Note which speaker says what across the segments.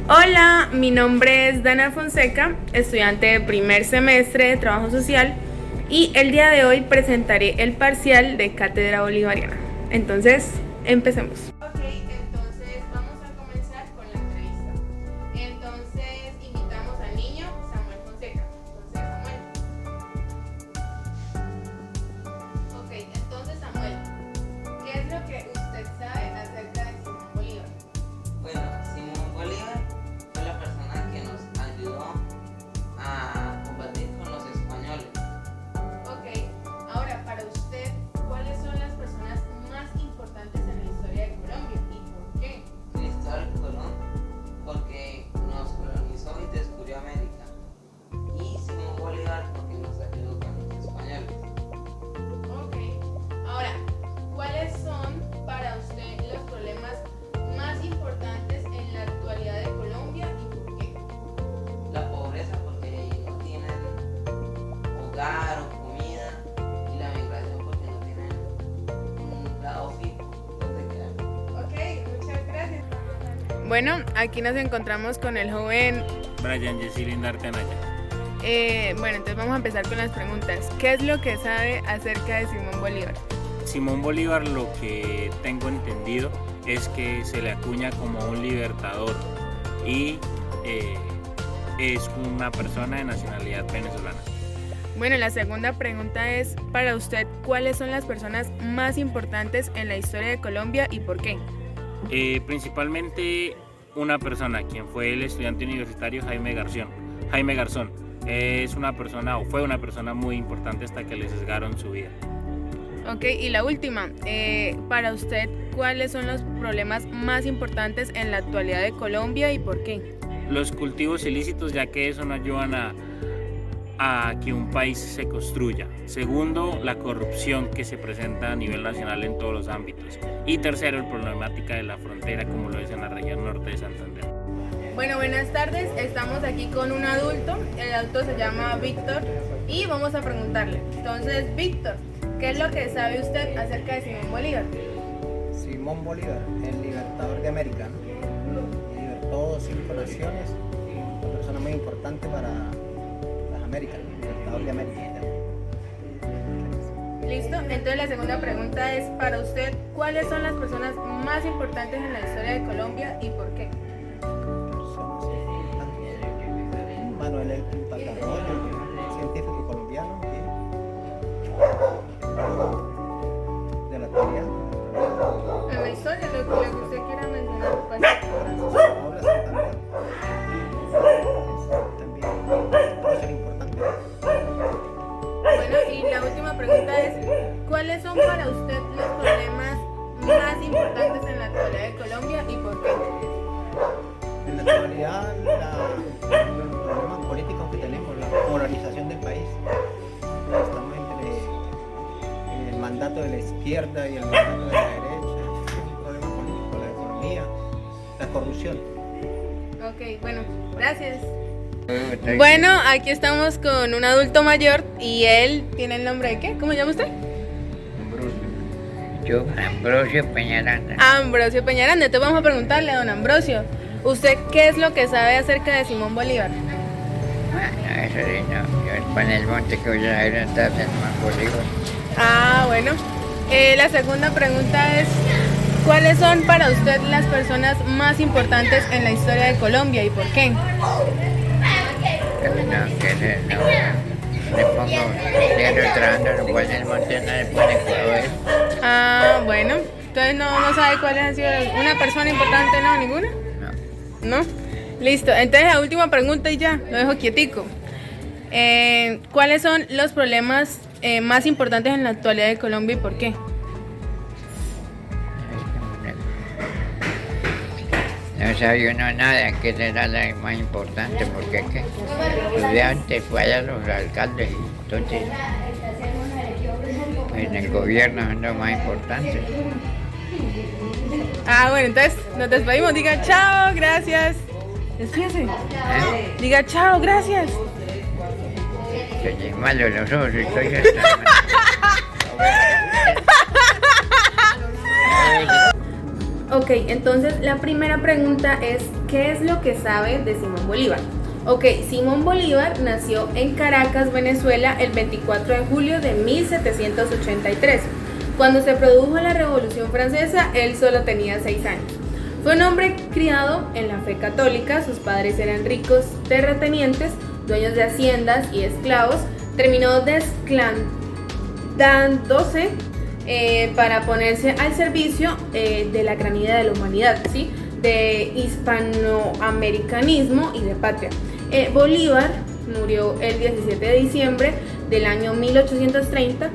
Speaker 1: Hola, mi nombre es Dana Fonseca, estudiante de primer semestre de Trabajo Social y el día de hoy presentaré el parcial de Cátedra Bolivariana. Entonces, empecemos. Ok, entonces vamos a comenzar con la entrevista. Entonces, invitamos al niño Samuel Fonseca. Entonces, Samuel. Ok, entonces Samuel, ¿qué es lo que usted sabe acerca de Simón Bolívar?
Speaker 2: Bueno, Simón Bolívar fue la persona que nos ayudó a combatir con los españoles.
Speaker 1: Ok, ahora para usted, ¿cuáles son las personas más importantes en la historia de Colombia y por qué?
Speaker 2: Cristóbal Colón, porque nos colonizó y descubrió América. Y Simón Bolívar, porque nos ayudó con los españoles.
Speaker 1: Ok, ahora, ¿cuáles son para usted los problemas más importantes en la actualidad de Colombia y por qué?
Speaker 2: La pobreza, porque no tienen hogar o comida. Y la migración, porque no tienen un lado fijo donde quedar.
Speaker 1: Ok, muchas gracias. Bueno, aquí nos encontramos con el joven.
Speaker 3: Brian Yesilin Anaya.
Speaker 1: Bueno, entonces vamos a empezar con las preguntas. ¿Qué es lo que sabe acerca de Simón Bolívar?
Speaker 3: Simón Bolívar, lo que tengo entendido es que se le acuña como un libertador y es una persona de nacionalidad venezolana.
Speaker 1: Bueno, la segunda pregunta es, para usted, ¿cuáles son las personas más importantes en la historia de Colombia y por qué?
Speaker 3: Principalmente una persona, quien fue el estudiante universitario Jaime Garzón. Es una persona, o fue una persona muy importante hasta que le sesgaron su vida.
Speaker 1: Ok, y la última, para usted, ¿cuáles son los problemas más importantes en la actualidad de Colombia y por qué?
Speaker 3: Los cultivos ilícitos, ya que eso no ayudan a que un país se construya. Segundo, la corrupción que se presenta a nivel nacional en todos los ámbitos. Y tercero, la problemática de la frontera, como lo es en la región norte de Santander.
Speaker 1: Bueno, buenas tardes, estamos aquí con un adulto, el adulto se llama Víctor y vamos a preguntarle. Entonces, Víctor, ¿qué es lo que sabe usted acerca de Simón Bolívar?
Speaker 4: Simón Bolívar, el libertador de América, ¿no? Libertó 5 naciones, una persona muy importante para las Américas, libertador de América.
Speaker 1: Listo, entonces la segunda pregunta es para usted, ¿cuáles son las personas más importantes en la historia de Colombia y por qué?
Speaker 4: Personas importantes. Manuel Elkin Patarroyo, científico colombiano y de la actualidad.
Speaker 1: En la historia, lo que usted quiera mencionar, pues.
Speaker 4: Ahora Santander también puede ser importante.
Speaker 1: Bueno, y la última pregunta es, ¿cuáles son para usted los problemas más importantes en la actualidad de Colombia y por qué?
Speaker 4: En la actualidad, los problemas políticos que tenemos, la polarización del país, estamos entre el mandato de la izquierda y el mandato de la derecha, un problema político, la economía, la corrupción.
Speaker 1: Ok, bueno, gracias. Bueno, aquí estamos con un adulto mayor y él tiene el nombre de ¿qué? ¿Cómo se llama usted?
Speaker 5: Yo, Ambrosio Peñaranda.
Speaker 1: Ambrosio Peñaranda. Entonces vamos a preguntarle a don Ambrosio, ¿usted qué es lo que sabe acerca de Simón Bolívar?
Speaker 5: Bueno, eso sí, no. Yo en el monte que voy a ir a estar en Bolívar.
Speaker 1: Ah, bueno. La segunda pregunta es, ¿cuáles son para usted las personas más importantes en la historia de Colombia y por qué?
Speaker 5: No, que no. Le pongo diario trabajando, no puede ser monte, no le pone color.
Speaker 1: Ah, bueno. Entonces no sabe cuáles han sido una persona importante, ¿no? ¿Ninguna?
Speaker 5: No.
Speaker 1: ¿No? Listo. Entonces la última pregunta y ya, lo dejo quietico. ¿Cuáles son los problemas más importantes en la actualidad de Colombia y por qué?
Speaker 5: No sabe uno nada, que será la más importante, porque es que de antes fue allá los alcaldes, y entonces en el gobierno son los más importantes.
Speaker 1: Ah, bueno, entonces nos despedimos. Diga chao, gracias. Despídase. Diga chao, gracias.
Speaker 5: Oye, malo los ojos, estoy hasta...
Speaker 1: Ok, entonces la primera pregunta es, ¿qué es lo que sabe de Simón Bolívar? Ok, Simón Bolívar nació en Caracas, Venezuela, el 24 de julio de 1783. Cuando se produjo la Revolución Francesa, él solo tenía 6 años. Fue un hombre criado en la fe católica, sus padres eran ricos terratenientes, dueños de haciendas y esclavos. Terminó desclandándose para ponerse al servicio de la gran idea de la humanidad, ¿sí? De hispanoamericanismo y de patria. Bolívar murió el 17 de diciembre del año 1830.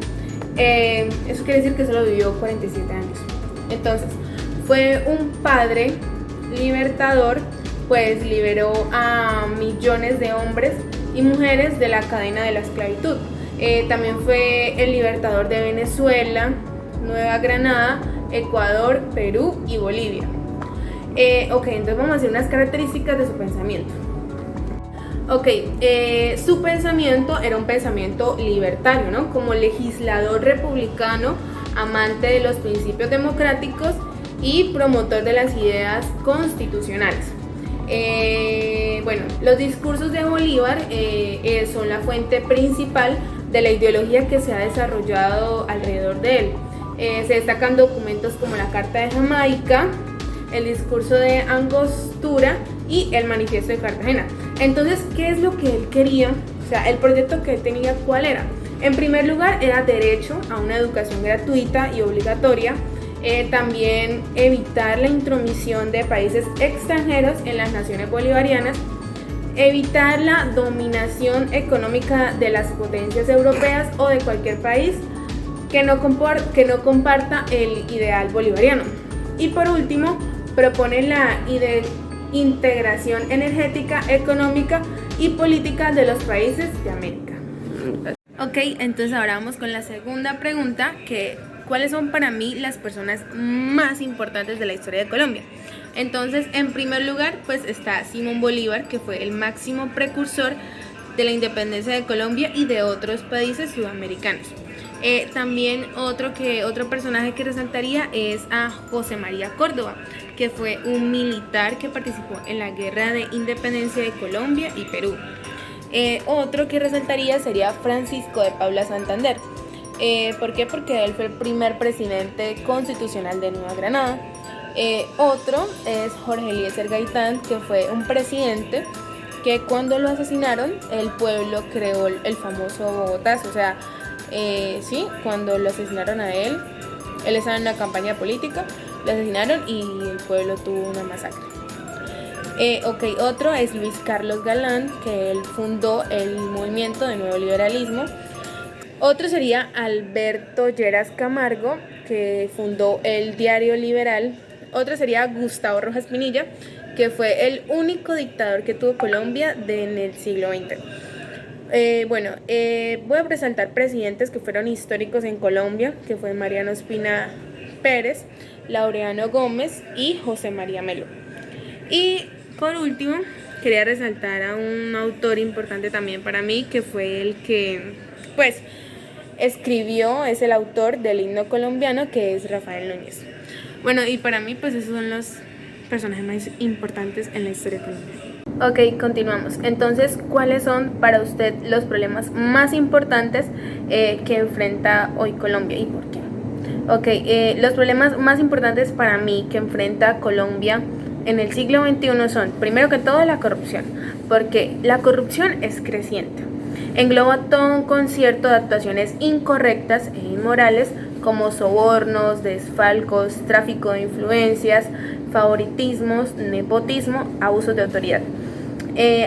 Speaker 1: Eso quiere decir que solo vivió 47 años. Entonces, fue un padre libertador, pues liberó a millones de hombres y mujeres de la cadena de la esclavitud. También fue el libertador de Venezuela, Nueva Granada, Ecuador, Perú y Bolivia. Ok, entonces vamos a hacer unas características de su pensamiento. Ok, su pensamiento era un pensamiento libertario, ¿no? Como legislador republicano, amante de los principios democráticos y promotor de las ideas constitucionales. Bueno, los discursos de Bolívar son la fuente principal de la ideología que se ha desarrollado alrededor de él. Se destacan documentos como la Carta de Jamaica, el discurso de Angostura y el Manifiesto de Cartagena. Entonces, ¿qué es lo que él quería? O sea, el proyecto que él tenía, ¿cuál era? En primer lugar, era derecho a una educación gratuita y obligatoria. También evitar la intromisión de países extranjeros en las naciones bolivarianas, evitar la dominación económica de las potencias europeas o de cualquier país que no comparta el ideal bolivariano. Y por último, propone la integración energética, económica y política de los países de América. Ok, entonces ahora vamos con la segunda pregunta, que ¿cuáles son para mí las personas más importantes de la historia de Colombia? Entonces, en primer lugar, pues está Simón Bolívar, que fue el máximo precursor de la independencia de Colombia y de otros países sudamericanos. También otro personaje que resaltaría es a José María Córdoba, que fue un militar que participó en la Guerra de Independencia de Colombia y Perú. Otro que resaltaría sería Francisco de Paula Santander. ¿Por qué? Porque él fue el primer presidente constitucional de Nueva Granada. Otro es Jorge Eliezer Gaitán, que fue un presidente que cuando lo asesinaron, el pueblo creó el famoso Bogotazo. O sea, sí, cuando lo asesinaron a él estaba en una campaña política, lo asesinaron y el pueblo tuvo una masacre. Otro es Luis Carlos Galán, que él fundó el movimiento de nuevo liberalismo. Otro sería Alberto Lleras Camargo, que fundó el Diario Liberal. Otro sería Gustavo Rojas Pinilla, que fue el único dictador que tuvo Colombia en el siglo XX. Voy a resaltar presidentes que fueron históricos en Colombia, que fue Mariano Espina Pérez, Laureano Gómez y José María Melo. Y por último, quería resaltar a un autor importante también para mí, que fue el que, pues, escribió, es el autor del himno colombiano, que es Rafael Núñez. Bueno, y para mí, pues, esos son los personajes más importantes en la historia de Colombia. Ok, continuamos. Entonces, ¿cuáles son para usted los problemas más importantes que enfrenta hoy Colombia y por qué? Ok, los problemas más importantes para mí que enfrenta Colombia en el siglo XXI son, primero que todo, la corrupción, porque la corrupción es creciente. Engloba todo un concierto de actuaciones incorrectas e inmorales como sobornos, desfalcos, tráfico de influencias, favoritismos, nepotismo, abusos de autoridad.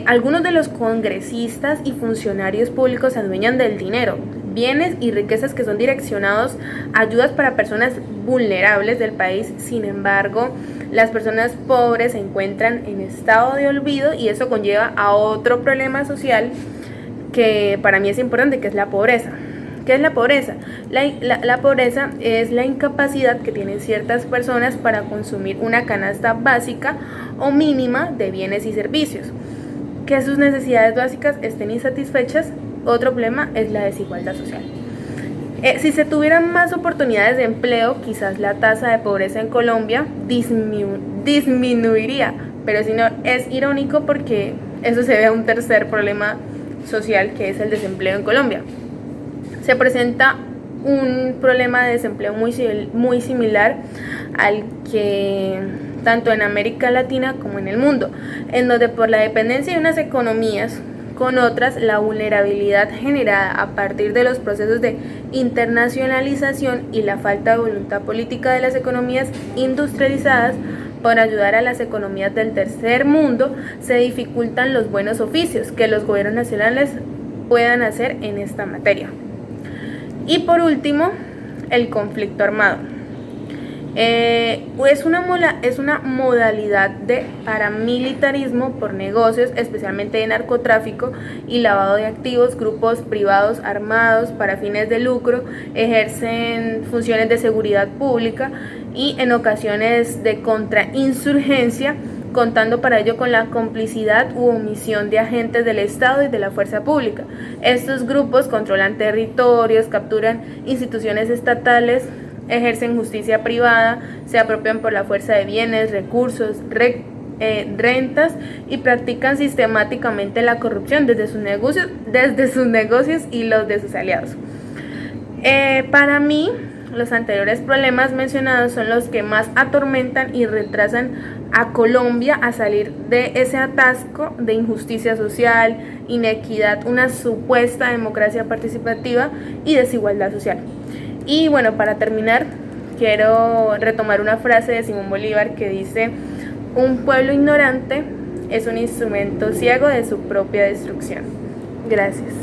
Speaker 1: Algunos de los congresistas y funcionarios públicos se adueñan del dinero, bienes y riquezas que son direccionados a ayudas para personas vulnerables del país. Sin embargo, las personas pobres se encuentran en estado de olvido y eso conlleva a otro problema social que para mí es importante, que es la pobreza. ¿Qué es la pobreza? La pobreza es la incapacidad que tienen ciertas personas para consumir una canasta básica o mínima de bienes y servicios. Que sus necesidades básicas estén insatisfechas. Otro problema es la desigualdad social. Si se tuvieran más oportunidades de empleo, quizás la tasa de pobreza en Colombia disminuiría, pero si no, es irónico porque eso se ve a un tercer problema social, que es el desempleo en Colombia. Se presenta un problema de desempleo muy similar al que tanto en América Latina como en el mundo, en donde por la dependencia de unas economías con otras, la vulnerabilidad generada a partir de los procesos de internacionalización y la falta de voluntad política de las economías industrializadas por ayudar a las economías del tercer mundo, se dificultan los buenos oficios que los gobiernos nacionales puedan hacer en esta materia. Y por último, el conflicto armado. Es una modalidad de paramilitarismo por negocios, especialmente de narcotráfico y lavado de activos. Grupos privados armados para fines de lucro ejercen funciones de seguridad pública y en ocasiones de contrainsurgencia, contando para ello con la complicidad u omisión de agentes del Estado y de la fuerza pública. Estos grupos controlan territorios, capturan instituciones estatales, ejercen justicia privada, se apropian por la fuerza de bienes, recursos, rentas y practican sistemáticamente la corrupción desde sus negocios y los de sus aliados. Para mí, los anteriores problemas mencionados son los que más atormentan y retrasan a Colombia a salir de ese atasco de injusticia social, inequidad, una supuesta democracia participativa y desigualdad social. Y bueno, para terminar, quiero retomar una frase de Simón Bolívar que dice: un pueblo ignorante es un instrumento ciego de su propia destrucción. Gracias.